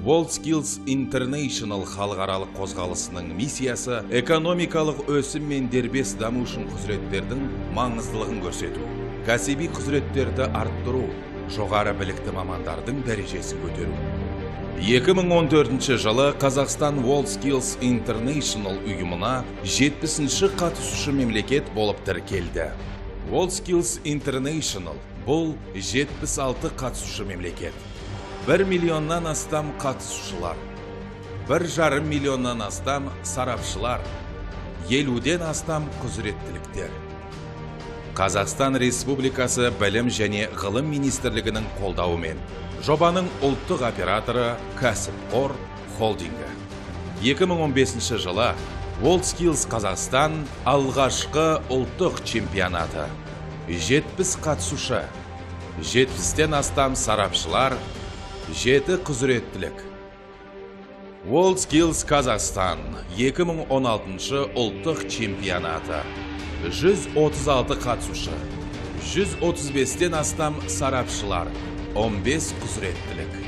WorldSkills International халықаралық қозғалысының миссиясы экономикалық өсім мен дербес даму үшін құзыреттердің маңыздылығын көрсету, кәсіби құзыреттерді арттыру, жоғары білікті мамандардың дәрежесін көтеру. 2014 жылы Қазақстан WorldSkills International ұйымына 70-ші қатысушы мемлекет болып тіркелді. WorldSkills International бұл 76 қатысушы мемлекет. 1 миллионнан астам қатысушылар, 1,5 миллионнан астам сарапшылар, 50-ден астам құзыреттіліктер. Қазақстан Республикасы Білім және Ғылым Министрлігінің қолдауымен жобаның ұлттық операторы Кәсіпқор холдингі. 2015 жылы WorldSkills Қазақстан алғашқы ұлттық чемпионаты. 70 қатысушы, 70-ден астам сарапшылар, 7 құзыреттілік. WorldSkills Қазақстан 2016 ұлттық чемпионаты. 136 қатысушы, 135-ден астам сарапшылар, 15 құзыреттілік.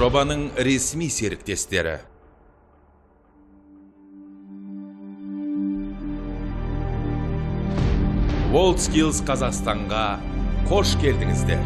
Жобаның ресми серіктестері. WorldSkills Қазақстанға қош келдіңіздер.